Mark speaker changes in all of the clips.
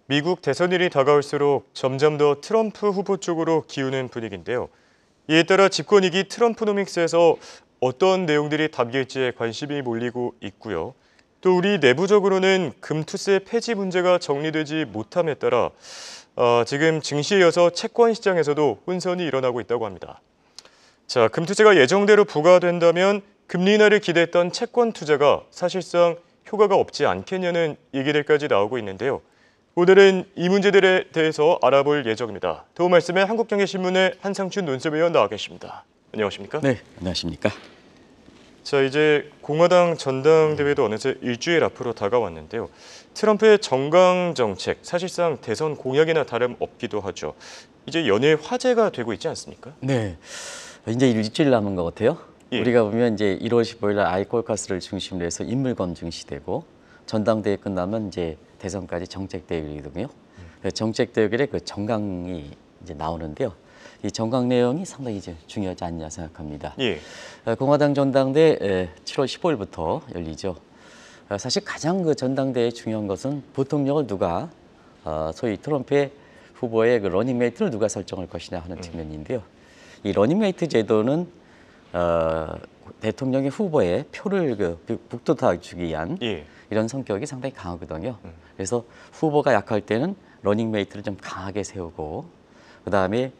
Speaker 1: 미국 대선일이 다가올수록 점점 더 트럼프 후보 쪽으로 기우는 분위기인데요. 이에 따라 집권이기 트럼프노믹스에서 어떤 내용들이 담길지에 관심이 몰리고 있고요. 또 우리 내부적으로는 금투세 폐지 문제가 정리되지 못함에 따라 지금 증시에 이어서 채권 시장에서도 혼선이 일어나고 있다고 합니다. 자, 금투세가 예정대로 부과된다면 금리 인하를 기대했던 채권 투자가 사실상 효과가 없지 않겠냐는 얘기들까지 나오고 있는데요. 오늘은 이 문제들에 대해서 알아볼 예정입니다. 도움 말씀에 한국경제신문의 한상춘 논설위원 나와 계십니다. 안녕하십니까?
Speaker 2: 네, 안녕하십니까?
Speaker 1: 자, 이제 공화당 전당대회도 어느새 일주일 앞으로 다가왔는데요. 트럼프의 정강 정책, 사실상 대선 공약이나 다름없기도 하죠. 이제 연일 화제가 되고 있지 않습니까?
Speaker 2: 네, 이제 일주일 남은 것 같아요.
Speaker 1: 예.
Speaker 2: 우리가 보면 이제 1월 15일 날 아이콜카스를 중심으로 해서 인물 검증시되고 전당대회 끝나면 이제 대선까지 정책 대회이거든요. 정책 대회에 그 정강이 이제 나오는데요. 이 정강 내용이 상당히 이제 중요하지 않냐 생각합니다.
Speaker 1: 예.
Speaker 2: 공화당 전당대 7월 15일부터 열리죠. 사실 가장 그 전당대회 중요한 것은 부통령을 누가 소위 트럼프의 후보의 그 러닝메이트를 누가 설정할 것이냐 하는 측면인데요. 이 러닝메이트 제도는 대통령의 후보의 표를 북돋아 주기 위한
Speaker 1: 예.
Speaker 2: 이런 성격이 상당히 강하거든요. 그래서 후보가 약할 때는 러닝메이트를 좀 강하게 세우고 그다음에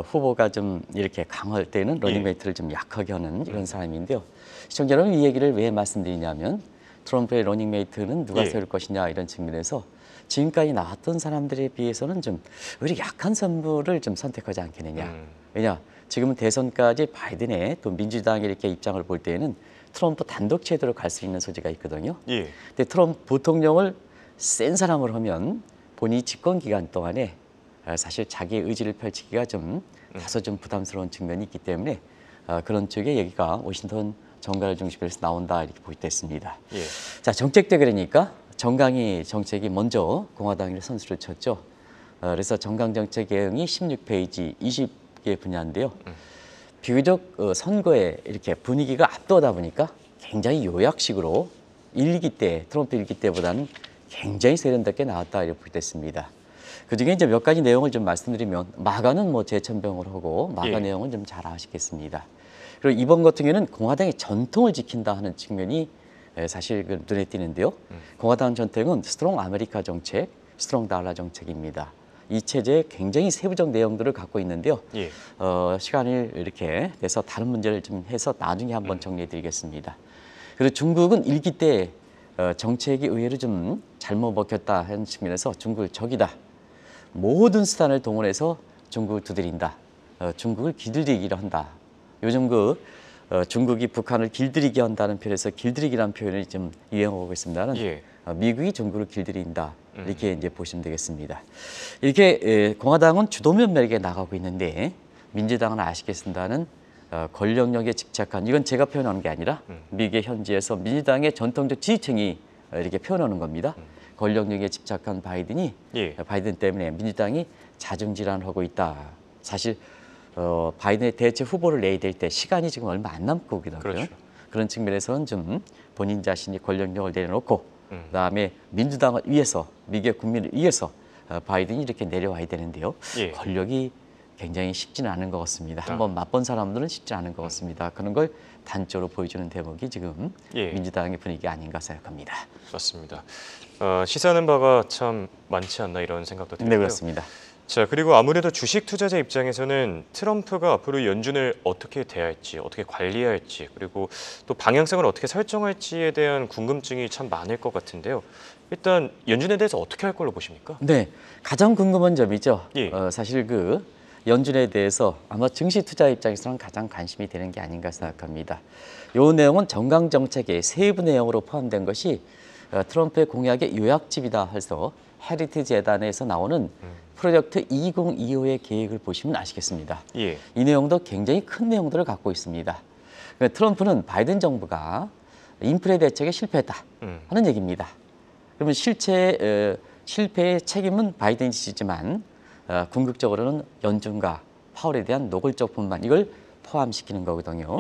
Speaker 2: 후보가 좀 이렇게 강할 때는 러닝메이트를 좀 약하게 하는 이런 사람인데요. 시청자 여러분, 이 얘기를 왜 말씀드리냐면 트럼프의 러닝메이트는 누가 세울 것이냐 이런 측면에서 지금까지 나왔던 사람들에 비해서는 좀 오히려 약한 선물을 좀 선택하지 않겠느냐. 왜냐, 지금은 대선까지 바이든의 또 민주당의 이렇게 입장을 볼 때에는 트럼프 단독 체제로 갈 수 있는 소지가 있거든요.
Speaker 1: 예.
Speaker 2: 근데 트럼프 부통령을 센 사람을 하면 본인이 집권 기간 동안에 사실 자기의 의지를 펼치기가 좀 다소 좀 부담스러운 측면이 있기 때문에 그런 쪽에 얘기가 워싱턴 정가를 중심으로 해서 나온다 이렇게 보겠습니다.
Speaker 1: 예.
Speaker 2: 자, 정책 대결이니까 정강이 정책이 먼저 공화당이 선수를 쳤죠. 그래서 정강 정책 개혁이 16페이지 20개 분야인데요. 비교적 선거에 이렇게 분위기가 압도하다 보니까 굉장히 요약식으로 트럼프 일기 때보다는 굉장히 세련되게 나왔다 이렇게 보겠습니다. 그중에 이제 몇 가지 내용을 좀 말씀드리면 마가는 뭐 재천병을 하고 마가 내용은 좀 잘 아시겠습니다. 그리고 이번 같은 경우에는 공화당의 전통을 지킨다 하는 측면이 사실 눈에 띄는데요. 공화당 전통은 스트롱 아메리카 정책, 스트롱 달러 정책입니다. 이 체제에 굉장히 세부적 내용들을 갖고 있는데요.
Speaker 1: 예.
Speaker 2: 시간을 이렇게 내서 다른 문제를 좀 해서 나중에 한번 정리해드리겠습니다. 그리고 중국은 일기 때 정책이 의외로 좀 잘못 먹혔다 하는 측면에서 중국을 적이다. 모든 수단을 동원해서 중국을 두드린다. 중국을 길들이기로 한다. 요즘 중국이 북한을 길들이게 한다는 표현에서 길들이기라는 표현이 좀 유행하고 있습니다는 미국이 중국을 길들인다. 이렇게 이제 보시면 되겠습니다. 이렇게 공화당은 주도면 매력에 나가고 있는데 민주당은 아시겠습니다는 권력력에 집착한, 이건 제가 표현하는 게 아니라 미국의 현지에서 민주당의 전통적 지지층이 이렇게 표현하는 겁니다. 권력력에 집착한 바이든이 바이든 때문에 민주당이 자중질환을 하고 있다. 사실 바이든의 대체 후보를 내야 될 때 시간이 지금 얼마 안 남고 있거든요.
Speaker 1: 그렇죠.
Speaker 2: 그런 측면에서는 좀 본인 자신이 권력력을 내려놓고 그다음에 민주당을 위해서, 미국의 국민을 위해서 바이든이 이렇게 내려와야 되는데요. 권력이 굉장히 쉽지는 않은 것 같습니다. 한번 맛본 사람들은 쉽지 않은 것 같습니다. 그런 걸 단적으로 보여주는 대목이 지금 민주당의 분위기 아닌가 생각합니다.
Speaker 1: 맞습니다. 시사하는 바가 참 많지 않나 이런 생각도 들고요.
Speaker 2: 네, 그렇습니다.
Speaker 1: 자, 그리고 아무래도 주식 투자자 입장에서는 트럼프가 앞으로 연준을 어떻게 대할지, 어떻게 관리할지, 그리고 또 방향성을 어떻게 설정할지에 대한 궁금증이 참 많을 것 같은데요. 일단 연준에 대해서 어떻게 할 걸로 보십니까?
Speaker 2: 네, 가장 궁금한 점이죠. 사실 연준에 대해서 아마 증시 투자 입장에서는 가장 관심이 되는 게 아닌가 생각합니다. 이 내용은 정강 정책의 세부 내용으로 포함된 것이 트럼프의 공약의 요약집이다 해서 헤리티지 재단에서 나오는 프로젝트 2025의 계획을 보시면 아시겠습니다. 이 내용도 굉장히 큰 내용들을 갖고 있습니다. 트럼프는 바이든 정부가 인플레 대책에 실패했다 하는 얘기입니다. 그러면 실패의 책임은 바이든이 지지만 궁극적으로는 연준과 파월에 대한 노골적 분만, 이걸 포함시키는 거거든요.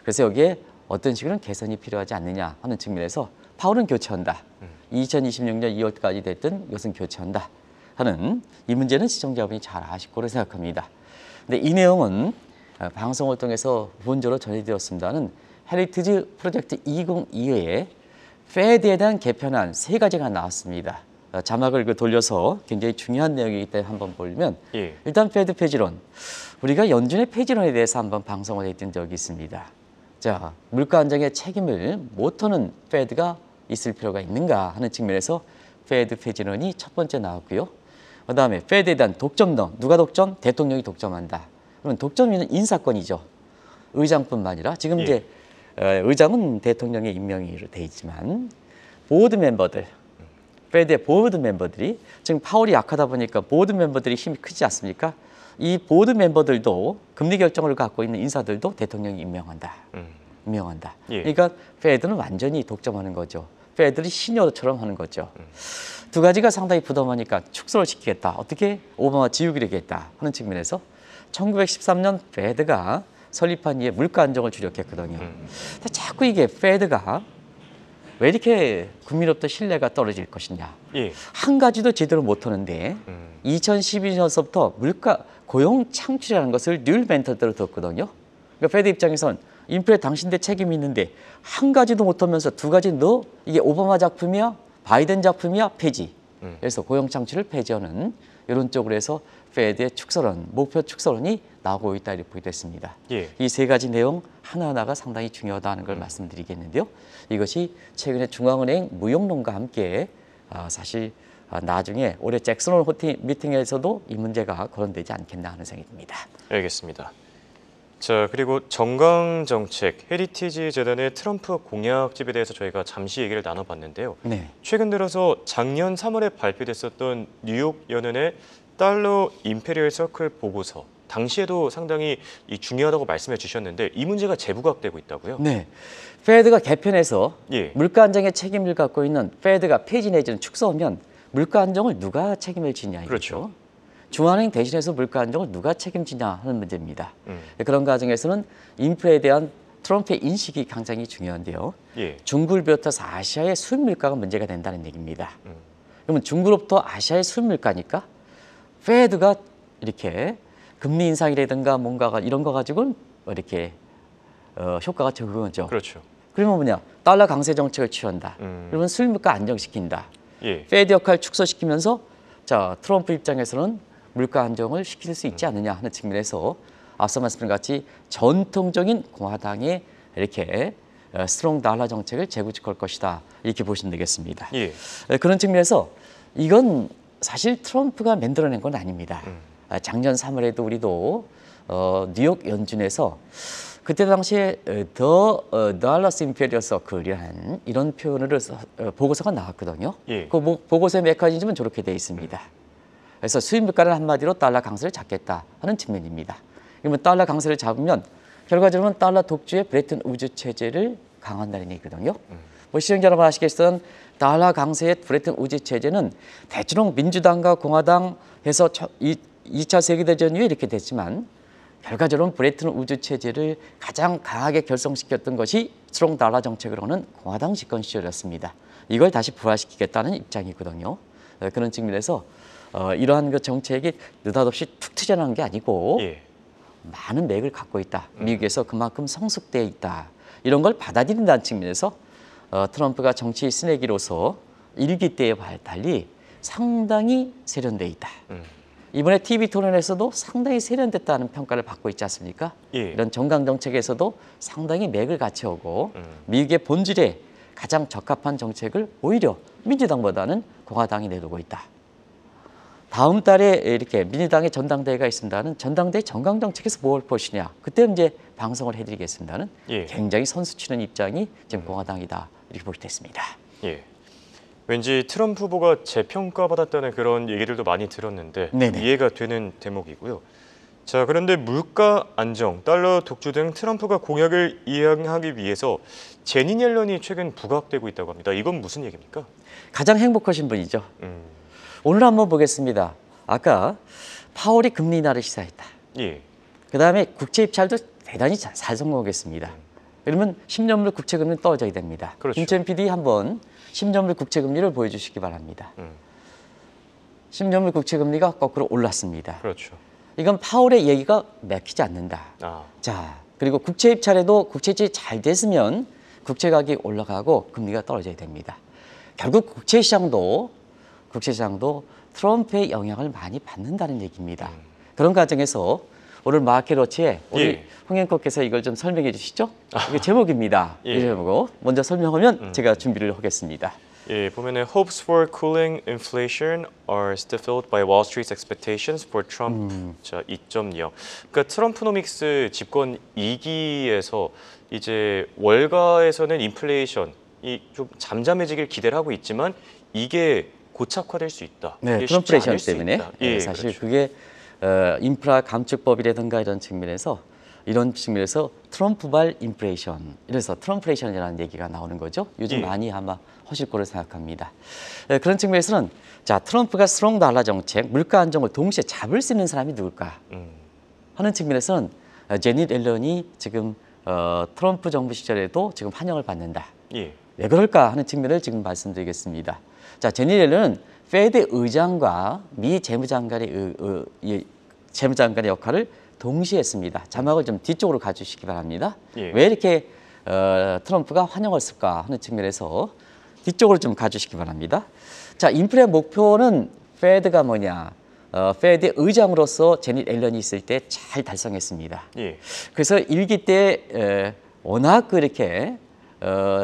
Speaker 2: 그래서 여기에 어떤 식으로는 개선이 필요하지 않느냐 하는 측면에서 파월은 교체한다. 2026년 2월까지 됐든 이것은 교체한다. 하는 이 문제는 시청자분이 잘 아실 거로 생각합니다. 근데 이 내용은 방송을 통해서 본조로 전해드렸습니다는 헤리티지 프로젝트 2025에 페드에 대한 개편안 3가지가 나왔습니다. 자막을 돌려서 굉장히 중요한 내용이기 때문에 한번 보면
Speaker 1: 예.
Speaker 2: 일단 페드 폐지론. 우리가 연준의 폐지론에 대해서 한번 방송을 했던 적이 있습니다. 자, 물가 안정의 책임을 못하는 페드가 있을 필요가 있는가 하는 측면에서 페드 폐지론이 첫 번째 나왔고요. 그다음에 페드에 대한 독점론. 누가 독점? 대통령이 독점한다. 그러면 독점은 인사권이죠. 의장뿐만 아니라 지금
Speaker 1: 예.
Speaker 2: 이제 의장은 대통령의 임명으로 돼 있지만 보드 멤버들, 페드의 보드 member들이 지금 파월이 약하다 보니까 보드 멤버들이 힘이 크지 않습니까? 이 보드 멤버들도 금리 결정을 갖고 있는 인사들도 대통령이 임명한다. 임명한다.
Speaker 1: 예.
Speaker 2: 그러니까 페드는 완전히 독점하는 거죠. 페드를 시니어처럼 하는 거죠. 두 가지가 상당히 부담하니까 축소를 시키겠다. 어떻게? 오바마 지우기겠다 하는 측면에서 1913년 페드가 설립한 이후에 물가 안정을 주력했거든요. 근데 자꾸 이게 페드가 왜 이렇게 국민으로부터 신뢰가 떨어질 것이냐.
Speaker 1: 예.
Speaker 2: 한 가지도 제대로 못하는데 2012년서부터 물가 고용 창출이라는 것을 늘 멘토대로 뒀거든요. 그러니까 페드 입장에선 인플레 당신들 책임이 있는데 한 가지도 못하면서 두 가지 너 이게 오바마 작품이야? 바이든 작품이야? 폐지. 그래서 고용 창출을 폐지하는 이런 쪽으로 해서 페드의 축소론, 목표 축소론이 나오고 있다 이렇게 보게 됐습니다.
Speaker 1: 예.
Speaker 2: 이 3가지 내용 하나하나가 상당히 중요하다는 걸 말씀드리겠는데요. 이것이 최근에 중앙은행 무역론과 함께 사실 나중에 올해 잭슨 홀 미팅에서도 이 문제가 거론되지 않겠나 하는 생각이 듭니다.
Speaker 1: 알겠습니다. 자, 그리고 정강정책 헤리티지 재단의 트럼프 공약집에 대해서 저희가 잠시 얘기를 나눠봤는데요.
Speaker 2: 네.
Speaker 1: 최근 들어서 작년 3월에 발표됐었던 뉴욕 연은의 달러 임페리얼 서클 보고서, 당시에도 상당히 중요하다고 말씀해 주셨는데 이 문제가 재부각되고 있다고요?
Speaker 2: 네. 페드가 개편해서
Speaker 1: 예.
Speaker 2: 물가 안정의 책임을 갖고 있는 페드가 폐지 내지는 축소하면 물가 안정을 누가 책임을 지냐 이거죠.
Speaker 1: 그렇죠.
Speaker 2: 중앙은행 대신해서 물가 안정을 누가 책임지냐 하는 문제입니다. 그런 과정에서는 인플레에 대한 트럼프의 인식이 굉장히 중요한데요.
Speaker 1: 예.
Speaker 2: 중국을 비롯해서 아시아의 수입 물가가 문제가 된다는 얘기입니다. 그러면 중국으로부터 아시아의 수입 물가니까 페드가 이렇게 금리 인상이라든가 뭔가가 이런 거 가지고는 이렇게 효과가 적은 거죠.
Speaker 1: 그렇죠.
Speaker 2: 그러면 뭐냐? 달러 강세 정책을 취한다. 그러면 수입 물가 안정시킨다.
Speaker 1: 예.
Speaker 2: 페드 역할 축소시키면서 자 트럼프 입장에서는 물가 안정을 시킬 수 있지 않느냐 하는 측면에서 앞서 말씀드린 같이 전통적인 공화당의 이렇게 스트롱 달러 정책을 재구축할 것이다 이렇게 보시면 되겠습니다.
Speaker 1: 예.
Speaker 2: 그런 측면에서 이건 사실 트럼프가 만들어낸 건 아닙니다. 작년 3월에도 우리도 뉴욕 연준에서 그때 당시에 더 달러스 임페리얼 서클이라는 이런 표현을 보고서가 나왔거든요.
Speaker 1: 예.
Speaker 2: 그 보고서의 메커니즘은 저렇게 되어 있습니다. 그래서 수입 물가는 한마디로 달러 강세를 잡겠다 하는 측면입니다. 그러면 달러 강세를 잡으면 결과적으로는 달러 독주의 브레튼 우즈 체제를 강화한다는 얘기거든요. 뭐 시청자 여러분 아시겠지만 달러 강세의 브레튼 우즈 체제는 대체로 민주당과 공화당 해서 2차 세계대전 이후에 이렇게 됐지만 결과적으로는 브레튼 우즈 체제를 가장 강하게 결성시켰던 것이 스트롱 달러 정책으로는 공화당 집권 시절이었습니다. 이걸 다시 부활시키겠다는 입장이거든요. 그런 측면에서 이러한 그 정책이 느닷없이 툭 튀어나온 게 아니고
Speaker 1: 예.
Speaker 2: 많은 맥을 갖고 있다. 미국에서 그만큼 성숙되어 있다. 이런 걸 받아들인다는 측면에서 트럼프가 정치 쓰레기로서 일기 때에 달리 상당히 세련되어 있다. 이번에 TV 토론에서도 상당히 세련됐다는 평가를 받고 있지 않습니까?
Speaker 1: 예.
Speaker 2: 이런 정강 정책에서도 상당히 맥을 같이 오고 미국의 본질에 가장 적합한 정책을 오히려 민주당보다는 공화당이 내두고 있다. 다음 달에 이렇게 민주당의 전당대회가 있습니다는 전당대회 정강 정책에서 뭘 보시냐. 그때 이제 방송을 해드리겠습니다는
Speaker 1: 예.
Speaker 2: 굉장히 선수 치는 입장이 지금 공화당이다 이렇게 보게 됐습니다.
Speaker 1: 예. 왠지 트럼프 후보가 재평가받았다는 그런 얘기들도 많이 들었는데
Speaker 2: 네네.
Speaker 1: 이해가 되는 대목이고요. 자, 그런데 물가 안정, 달러 독주 등 트럼프가 공약을 이행하기 위해서 제니 옐런이 최근 부각되고 있다고 합니다. 이건 무슨 얘기입니까?
Speaker 2: 가장 행복하신 분이죠. 오늘 한번 보겠습니다. 아까 파월이 금리 인하를 시사했다.
Speaker 1: 예.
Speaker 2: 그다음에 국채 입찰도 대단히 잘 성공하겠습니다. 그러면 10년물 국채 금리는 떨어져야 됩니다.
Speaker 1: 그렇죠.
Speaker 2: 김천 PD 한번 10년물 국채 금리를 보여주시기 바랍니다. 10년물 국채 금리가 거꾸로 올랐습니다.
Speaker 1: 그렇죠.
Speaker 2: 이건 파월의 얘기가 맥히지 않는다.
Speaker 1: 아,
Speaker 2: 자, 그리고 국채 입찰에도 국채 입찰이 잘 됐으면 국채 가격이 올라가고 금리가 떨어져야 됩니다. 결국 국채 시장도 트럼프의 영향을 많이 받는다는 얘기입니다. 그런 과정에서 오늘 마켓워치에 우리
Speaker 1: 예.
Speaker 2: 홍영국께서 이걸 좀 설명해 주시죠. 이게 제목입니다.
Speaker 1: 예.
Speaker 2: 이 제목을 먼저 설명하면 제가 준비를 하겠습니다.
Speaker 1: 예, 보면은 hopes for cooling inflation are stifled by Wall Street's expectations for Trump. 자, 2.0. 그러니까 트럼프노믹스 집권 2기에서 이제 월가에서는 인플레이션이 좀 잠잠해지길 기대를 하고 있지만 이게 고착화될 수 있다.
Speaker 2: 네,
Speaker 1: 이게 쉽지 않을
Speaker 2: 트럼프레이션
Speaker 1: 수
Speaker 2: 때문에
Speaker 1: 있다. 예,
Speaker 2: 네, 사실
Speaker 1: 그렇죠.
Speaker 2: 그게 인프라 감축법이라든가 이런 측면에서 트럼프발 인플레이션, 이래서 트럼프레이션이라는 얘기가 나오는 거죠. 요즘
Speaker 1: 예.
Speaker 2: 많이 아마 하실 거로 생각합니다. 그런 측면에서는 자, 트럼프가 스트롱 달러 정책, 물가 안정을 동시에 잡을 수 있는 사람이 누굴까 하는 측면에서는 제닛 옐런이 지금 트럼프 정부 시절에도 지금 환영을 받는다.
Speaker 1: 예.
Speaker 2: 왜 그럴까 하는 측면을 지금 말씀드리겠습니다. 자, 제닛 옐런은 페드 의장과 미 재무장관의 재무장관의 역할을 동시에 했습니다. 자막을 좀 뒤쪽으로 가주시기 바랍니다.
Speaker 1: 예.
Speaker 2: 왜 이렇게 트럼프가 환영을 했을까 하는 측면에서 뒤쪽으로 좀 가주시기 바랍니다. 자, 인플레 목표는 페드가 뭐냐? 페드 의장으로서 제닛 옐런이 있을 때 잘 달성했습니다.
Speaker 1: 예.
Speaker 2: 그래서 일기 때 워낙 그렇게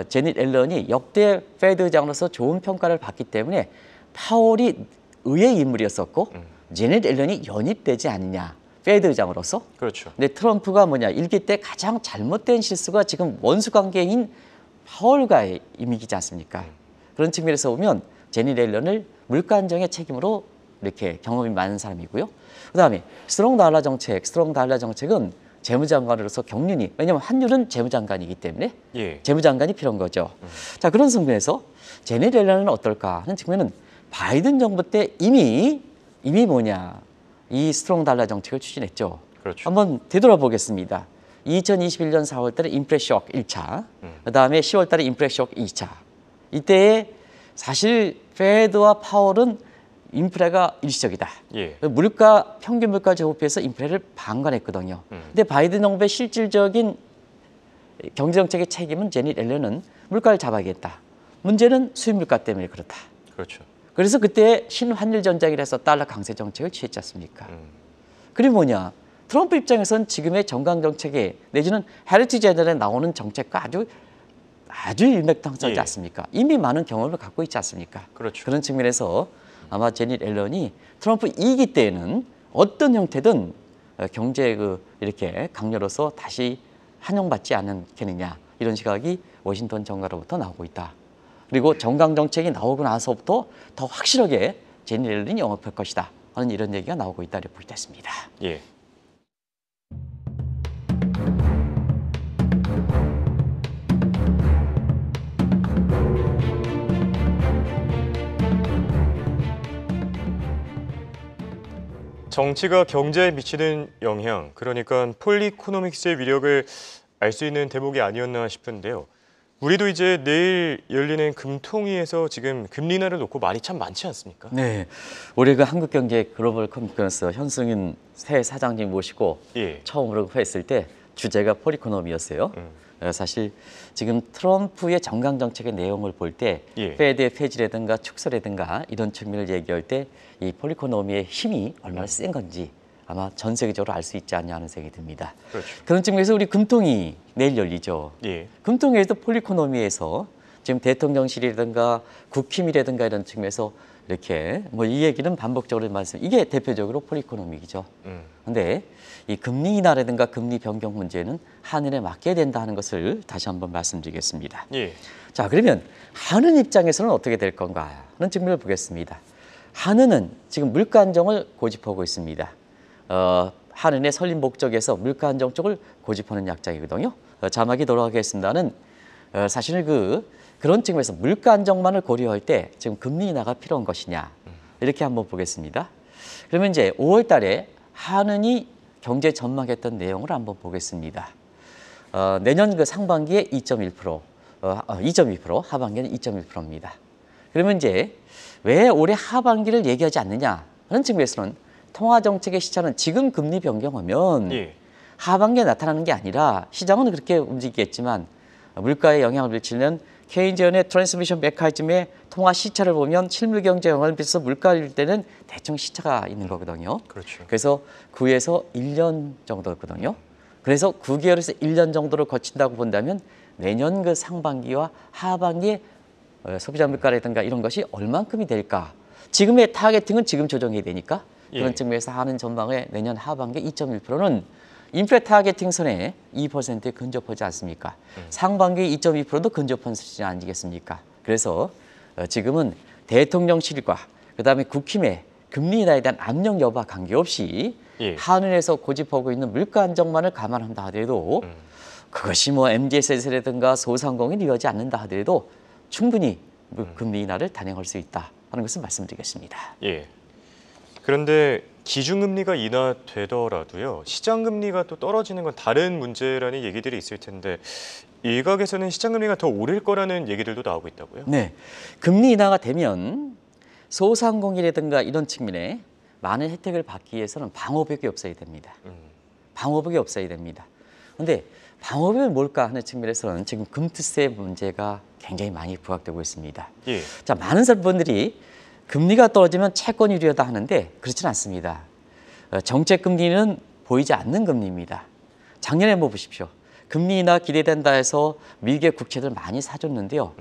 Speaker 2: 제닛 옐런이 역대 페드 의장으로서 좋은 평가를 받기 때문에 파월이 의외의 인물이었었고 제닛 옐런이 연입되지 않느냐, 페드 의장으로서.
Speaker 1: 그렇죠.
Speaker 2: 근데 트럼프가 뭐냐, 일기 때 가장 잘못된 실수가 지금 원수 관계인 파월과의 이미지지 않습니까? 그런 측면에서 보면 제닛 옐런을 물가 안정의 책임으로 이렇게 경험이 많은 사람이고요. 그다음에 스트롱 달러 정책은 재무장관으로서 경륜이, 왜냐하면 환율은 재무장관이기 때문에
Speaker 1: 예.
Speaker 2: 재무장관이 필요한 거죠. 자, 그런 측면에서 제닛 옐런은 어떨까 하는 측면은 바이든 정부 때 이미 뭐냐, 이 스트롱 달러 정책을 추진했죠.
Speaker 1: 그렇죠.
Speaker 2: 한번 되돌아보겠습니다. 2021년 4월 달에 인플레 쇼크 1차, 그다음에 10월 달에 인플레 쇼크 2차. 이때에 사실 페드와 파월은 인플레가 일시적이다.
Speaker 1: 예.
Speaker 2: 물가 평균 물가 제고비에서 인플레를 방관했거든요. 근데 바이든 정부의 실질적인 경제 정책의 책임은 제닛 옐런은 물가를 잡아야겠다. 문제는 수입 물가 때문에 그렇다.
Speaker 1: 그렇죠.
Speaker 2: 그래서 그때 신환율 전략이라서 달러 강세 정책을 취했지 않습니까? 그리고 뭐냐, 트럼프 입장에서는 지금의 정강 정책에 내지는 헤리티지 제너럴에 나오는 정책과 아주 일맥상통하지
Speaker 1: 예.
Speaker 2: 않습니까? 이미 많은 경험을 갖고 있지 않습니까?
Speaker 1: 그렇죠.
Speaker 2: 그런 측면에서 아마 제닛 옐런이 트럼프 2기 때에는 어떤 형태든 경제 이렇게 강요로서 다시 환영받지 않겠느냐, 이런 시각이 워싱턴 정가로부터 나오고 있다. 그리고 정강 정책이 나오고 나서부터 더 확실하게 제닛 옐런이 영업할 것이다 하는 이런 얘기가 나오고 있다 이렇게 보고 있습니다.
Speaker 1: 예. 정치가 경제에 미치는 영향, 그러니까 폴리코노믹스의 위력을 알 수 있는 대목이 아니었나 싶은데요. 우리도 이제 내일 열리는 금통위에서 지금 금리 인하를 놓고 말이 참 많지 않습니까?
Speaker 2: 네, 올해 그 한국경제 글로벌 컨퍼런스 현승윤 새 사장님 모시고
Speaker 1: 예.
Speaker 2: 처음으로 했을 때 주제가 폴리코노미였어요. 사실 지금 트럼프의 정강 정책의 내용을 볼 때
Speaker 1: 예.
Speaker 2: 페드의 폐지라든가 축소라든가 이런 측면을 얘기할 때 이 폴리코노미의 힘이 얼마나 센 건지 아마 전 세계적으로 알 수 있지 않냐 하는 생각이 듭니다.
Speaker 1: 그렇죠.
Speaker 2: 그런 측면에서 우리 금통위 내일 열리죠.
Speaker 1: 예.
Speaker 2: 금통위에서 폴리코노미에서 지금 대통령실이라든가 국힘이라든가 이런 측면에서 이렇게 뭐 이 얘기는 반복적으로 이게 대표적으로 폴리코노믹이죠. 그런데 이 금리 인하라든가 금리 변경 문제는 한은에 맡겨야 된다 하는 것을 다시 한번 말씀드리겠습니다.
Speaker 1: 예.
Speaker 2: 자, 그러면 한은 입장에서는 어떻게 될 건가 하는 측면을 보겠습니다. 한은은 지금 물가 안정을 고집하고 있습니다. 한은의 설립 목적에서 물가 안정 쪽을 고집하는 약자이거든요. 자막이 돌아가겠습니다는 사실 그런 측면에서 물가 안정만을 고려할 때 지금 금리 인하가 필요한 것이냐 이렇게 한번 보겠습니다. 그러면 이제 5월 달에 한은이 경제 전망했던 내용을 한번 보겠습니다. 내년 상반기에 2.1%, 2.2%, 하반기에는 2.1%입니다. 그러면 이제 왜 올해 하반기를 얘기하지 않느냐 하는 측면에서는 통화정책의 시차는 지금 금리 변경하면
Speaker 1: 예.
Speaker 2: 하반기에 나타나는 게 아니라 시장은 그렇게 움직이겠지만 물가에 영향을 미치는 케인즈연의 트랜스미션 메커니즘의 통화 시차를 보면 실물 경제 영향을 비해서 물가일 때는 대충 시차가 있는 거거든요.
Speaker 1: 그렇죠.
Speaker 2: 그래서 9에서 1년 정도거든요. 그래서 9개월에서 1년 정도를 거친다고 본다면 내년 그 상반기와 하반기에 소비자 물가라든가 이런 것이 얼만큼이 될까? 지금의 타겟팅은 지금 조정해야 되니까 그런
Speaker 1: 예.
Speaker 2: 측면에서 하는 전망에 내년 하반기 2.1%는 인플레 타겟팅 선에 2%에 근접하지 않습니까? 상반기 2.2%도 근접한 수준 아니겠습니까? 그래서 지금은 대통령실과 그다음에 국힘의 금리 인하에 대한 압력 여부와 관계없이
Speaker 1: 예.
Speaker 2: 한은에서 고집하고 있는 물가 안정만을 감안한다 하더라도 그것이 뭐 MZ세대라든가 소상공인이 이루어지지 않는다 하더라도 충분히 금리 인하를 단행할 수 있다 하는 것을 말씀드리겠습니다.
Speaker 1: 예. 그런데 기준금리가 인하되더라도요, 시장금리가 또 떨어지는 건 다른 문제라는 얘기들이 있을 텐데 일각에서는 시장금리가 더 오를 거라는 얘기들도 나오고 있다고요?
Speaker 2: 네, 금리 인하가 되면 소상공인이라든가 이런 측면에 많은 혜택을 받기 위해서는 방어벽이 없어야 됩니다. 방어벽이 없어야 됩니다. 그런데 방어벽이 뭘까 하는 측면에서는 지금 금투세 문제가 굉장히 많이 부각되고 있습니다.
Speaker 1: 예.
Speaker 2: 자, 많은 사람들이 금리가 떨어지면 채권이 유리하다 하는데 그렇지는 않습니다. 정책 금리는 보이지 않는 금리입니다. 작년에 한번 보십시오. 금리 인하 기대된다 해서 미국의 국채들 많이 사줬는데요.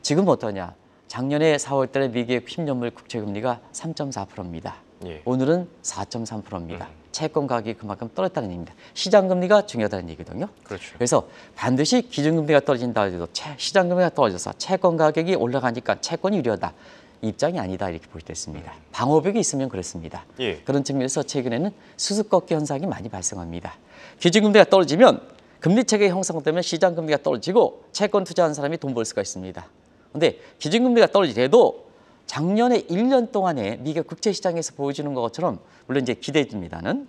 Speaker 2: 지금 어떠냐? 작년에 4월 달에 미국의 10년물 국채 금리가 3.4%입니다.
Speaker 1: 예.
Speaker 2: 오늘은 4.3%입니다. 채권 가격이 그만큼 떨어졌다는 얘기입니다. 시장 금리가 중요하다는 얘기거든요.
Speaker 1: 그렇죠.
Speaker 2: 그래서 반드시 기준금리가 떨어진다 해도 시장 금리가 떨어져서 채권 가격이 올라가니까 채권이 유리하다. 입장이 아니다 이렇게 볼 때 있습니다. 방어벽이 있으면 그렇습니다.
Speaker 1: 예.
Speaker 2: 그런 측면에서 최근에는 수습꺾기 현상이 많이 발생합니다. 기준금리가 떨어지면 금리 체계 형성되면 시장 금리가 떨어지고 채권 투자하는 사람이 돈 벌 수가 있습니다. 그런데 기준금리가 떨어지더라도 작년에 1년 동안에 미국 국채 시장에서 보여주는 것처럼 물론 이제 기대됩니다는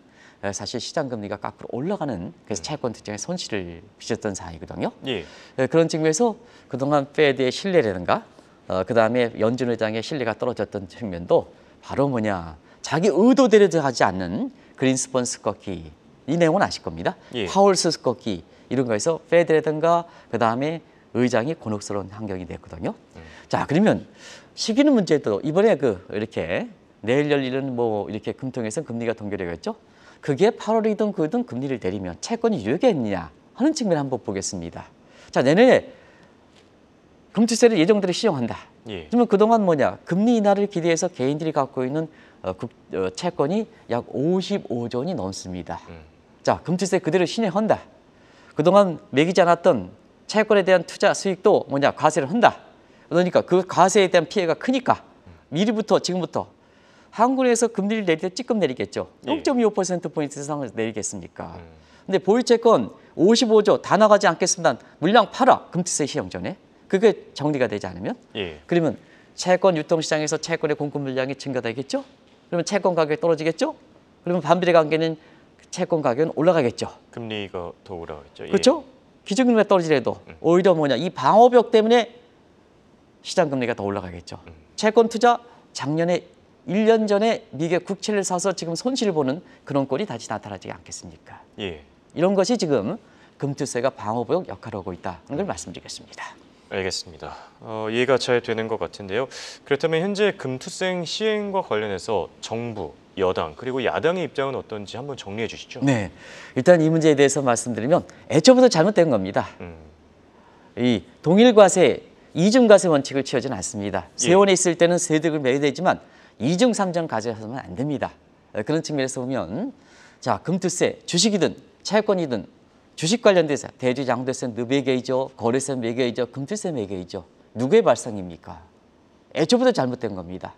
Speaker 2: 사실 시장 금리가 거꾸로 올라가는 그래서 채권 투자에 손실을 빚었던 사항이거든요.
Speaker 1: 예.
Speaker 2: 그런 측면에서 그동안 페드의 신뢰라든가 그다음에 연준 의장의 신뢰가 떨어졌던 측면도 바로 뭐냐 자기 의도대로 하지 않는 그린스펀 스커키 이 내용은 아실 겁니다.
Speaker 1: 예.
Speaker 2: 파월스 스커키 이런 거에서 페드라든가 그다음에 의장이 곤혹스러운 환경이 됐거든요. 자 그러면 시기는 문제도 이번에 이렇게 내일 열리는 뭐 이렇게 금통에서 금리가 동결되겠죠. 그게 8월이든 9월이든 금리를 내리면 채권이 유효하겠느냐 하는 측면을 한번 보겠습니다. 자 내년에 금투세를 예정대로 시행한다.
Speaker 1: 예.
Speaker 2: 그러면 그동안 뭐냐 금리 인하를 기대해서 개인들이 갖고 있는 채권이 약 55조 원이 넘습니다. 자 금투세 그대로 시행한다. 그동안 매기지 않았던 채권에 대한 투자 수익도 뭐냐 과세를 한다. 그러니까 그 과세에 대한 피해가 크니까 미리부터 지금부터 한국에서 금리를 내릴 때 찌끔 내리겠죠.
Speaker 1: 예.
Speaker 2: 0.25%포인트 이상을 내리겠습니까? 근데 보유채권 55조 다 나가지 않겠습니다. 물량 팔아 금투세 시행 전에. 그게 정리가 되지 않으면
Speaker 1: 예.
Speaker 2: 그러면 채권 유통시장에서 채권의 공급 물량이 증가되겠죠? 그러면 채권 가격이 떨어지겠죠? 그러면 반비례 관계는 채권 가격은 올라가겠죠?
Speaker 1: 금리가 더 올라가겠죠. 예.
Speaker 2: 그렇죠? 기준금리가 떨어지더라도 오히려 뭐냐 이 방어벽 때문에 시장 금리가 더 올라가겠죠. 채권 투자 작년에 1년 전에 미국 국채를 사서 지금 손실을 보는 그런 꼴이 다시 나타나지 않겠습니까?
Speaker 1: 예.
Speaker 2: 이런 것이 지금 금투세가 방어벽 역할을 하고 있다는 걸 말씀드리겠습니다.
Speaker 1: 알겠습니다. 이해가 잘 되는 것 같은데요. 그렇다면 현재 금투세 시행과 관련해서 정부, 여당 그리고 야당의 입장은 어떤지 한번 정리해 주시죠.
Speaker 2: 네, 일단 이 문제에 대해서 말씀드리면 애초부터 잘못된 겁니다. 이 동일과세, 이중과세 원칙을 취하지는 않습니다. 세원에 있을 때는 세득을 매야 되지만 이중, 삼중 가져서는 안 됩니다. 그런 측면에서 보면 자 금투세, 주식이든 채권이든 주식 관련돼서 대주 양도세는 매개이죠, 거래세 매개이죠, 금투세 매개이죠. 누구의 발상입니까? 애초부터 잘못된 겁니다.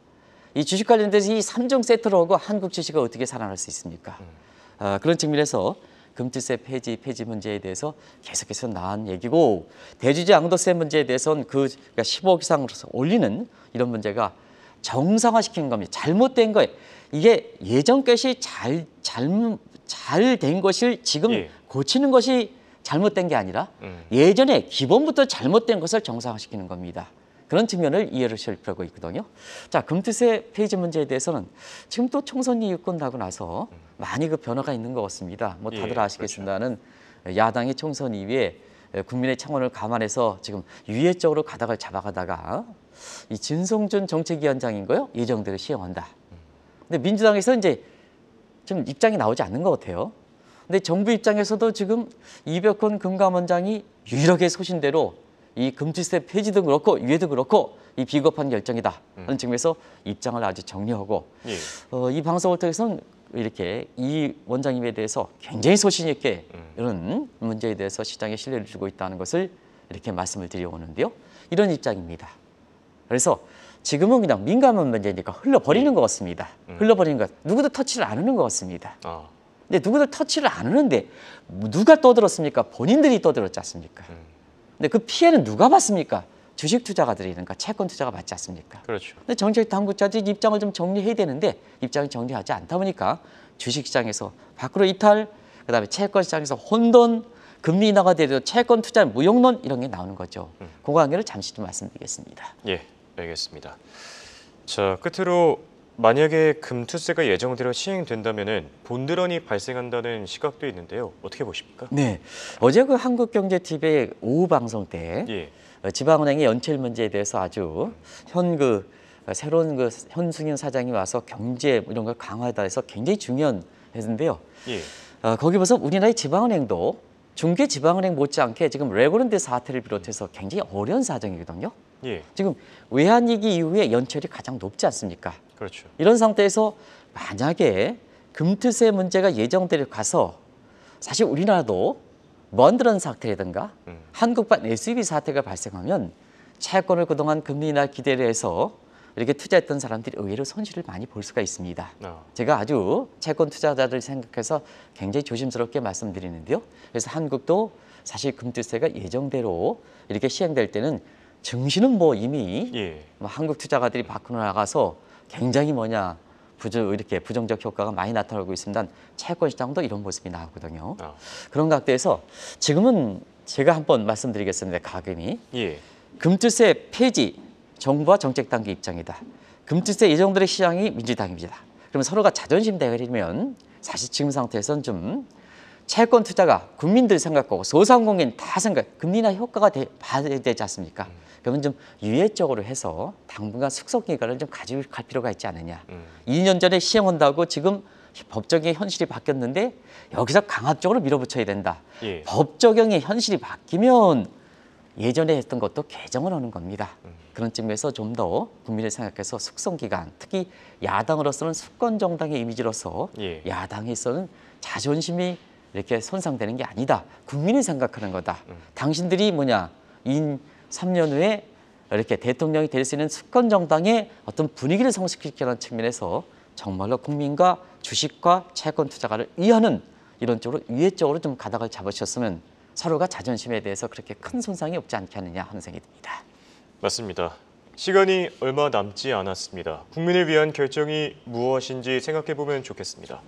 Speaker 2: 이 주식 관련돼서 이 3종 세트로 하고 한국 주식이 어떻게 살아날 수 있습니까? 그런 측면에서 금투세 폐지 문제에 대해서 계속해서 나온 얘기고 대주주 양도세 문제에 대해서는 그러니까 15억 이상으로서 올리는 이런 문제가 정상화시킨 겁니다. 잘못된 거예요. 이게 예전 것이 잘 된 것을 지금
Speaker 1: 예.
Speaker 2: 고치는 것이 잘못된 게 아니라 예전에 기본부터 잘못된 것을 정상화시키는 겁니다. 그런 측면을 이해를 하고 있거든요. 자, 금투세 폐지 문제에 대해서는 지금 또 총선이 끝나고 나서 많이 그 변화가 있는 것 같습니다. 뭐 다들
Speaker 1: 예,
Speaker 2: 아시겠습니다는 야당이 총선 이후에 국민의 청원을 감안해서 지금 유예적으로 가닥을 잡아가다가 이 진성준 정책위원장인 거요 예정대로 시행한다. 근데 민주당에서 이제 좀 입장이 나오지 않는 것 같아요. 근데 정부 입장에서도 지금 이벽헌 금감원장이 유일하게 소신대로 이 금투세 폐지도 그렇고 유예도 그렇고 이 비겁한 결정이다 하는 측면에서 입장을 아주 정리하고
Speaker 1: 예.
Speaker 2: 이 방송을 통해서는 이렇게 이 원장님에 대해서 굉장히 소신 있게 이런 문제에 대해서 시장에 신뢰를 주고 있다는 것을 이렇게 말씀을 드려오는데요. 이런 입장입니다. 그래서 지금은 그냥 민감한 문제니까 흘러버리는 것 같습니다. 흘러버리는 것, 누구도 터치를 안 하는 것 같습니다.
Speaker 1: 아,
Speaker 2: 근데 누구들 터치를 안 하는데 누가 떠들었습니까? 본인들이 떠들었지 않습니까? 근데 그 피해는 누가 받습니까? 주식 투자가들이든가 채권 투자가 받지 않습니까?
Speaker 1: 그렇죠.
Speaker 2: 근데 정책 당국자들이 입장을 좀 정리해야 되는데 입장을 정리하지 않다 보니까 주식시장에서 밖으로 이탈, 그다음에 채권 시장에서 혼돈, 금리 인하가 되도 채권 투자 무용론 이런 게 나오는 거죠. 그 관계를 잠시 좀 말씀드리겠습니다.
Speaker 1: 예, 알겠습니다. 자, 끝으로 만약에 금투세가 예정대로 시행된다면은 본드런이 발생한다는 시각도 있는데요. 어떻게 보십니까?
Speaker 2: 네, 어제 그 한국경제TV의 오후 방송 때
Speaker 1: 예,
Speaker 2: 지방은행의 연체율 문제에 대해서 아주 새로운 그 현승윤 사장이 와서 경제 이런 걸 강화하다 해서 굉장히 중요한 했는데요.
Speaker 1: 예,
Speaker 2: 거기 보서 우리나라의 지방은행도 중개 지방은행 못지않게 지금 레고랜드 사태를 비롯해서 굉장히 어려운 사정이거든요.
Speaker 1: 예,
Speaker 2: 지금 외환위기 이후에 연체율이 가장 높지 않습니까?
Speaker 1: 그렇죠.
Speaker 2: 이런 상태에서 만약에 금투세 문제가 예정대로 가서 사실 우리나라도 먼드런 사태라든가 한국판 SUV 사태가 발생하면 채권을 그동안 금리 인하 기대를 해서 이렇게 투자했던 사람들이 의외로 손실을 많이 볼 수가 있습니다.
Speaker 1: 아,
Speaker 2: 제가 아주 채권 투자자들 생각해서 굉장히 조심스럽게 말씀드리는데요. 그래서 한국도 사실 금투세가 예정대로 이렇게 시행될 때는 증시는 뭐 이미
Speaker 1: 예,
Speaker 2: 뭐 한국 투자가들이 밖으로 나가서 굉장히 이렇게 부정적 효과가 많이 나타나고 있습니다. 채권 시장도 이런 모습이 나오거든요.
Speaker 1: 아,
Speaker 2: 그런 각도에서 지금은 제가 한번 말씀드리겠습니다. 가금이
Speaker 1: 예,
Speaker 2: 금투세 폐지 정부와 정책 당국 입장이다. 금투세 예정대로 시장이 민주당입니다. 그러면 서로가 자존심 대결이면 사실 지금 상태에서는 좀 채권 투자가 국민들 생각하고 소상공인 다 생각 금리 인하 효과가 봐야 되지 않습니까? 그러면 좀 유예적으로 해서 당분간 숙성 기간을 좀 가지고 갈 필요가 있지 않느냐. 2년 전에 시행한다고 지금 법적인 현실이 바뀌었는데 여기서 강압적으로 밀어붙여야 된다.
Speaker 1: 예.
Speaker 2: 법 적용의 현실이 바뀌면 예전에 했던 것도 개정을 하는 겁니다. 그런 측면에서 좀 더 국민을 생각해서 숙성 기간, 특히 야당으로서는 수권 정당의 이미지로서
Speaker 1: 예.
Speaker 2: 야당에서는 자존심이 이렇게 손상되는 게 아니다. 국민이 생각하는 거다. 당신들이 3년 후에 이렇게 대통령이 될 수 있는 수권 정당의 어떤 분위기를 성숙시키는 측면에서 정말로 국민과 주식과 채권 투자가를 위하는 이런 쪽으로 유예적으로 좀 가닥을 잡으셨으면 서로가 자존심에 대해서 그렇게 큰 손상이 없지 않겠느냐 하는 생각이 듭니다.
Speaker 1: 맞습니다. 시간이 얼마 남지 않았습니다. 국민을 위한 결정이 무엇인지 생각해 보면 좋겠습니다.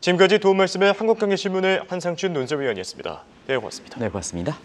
Speaker 1: 지금까지 도움 말씀의 한국경제신문의 한상춘 논설위원이었습니다. 네, 고맙습니다.
Speaker 2: 네, 고맙습니다.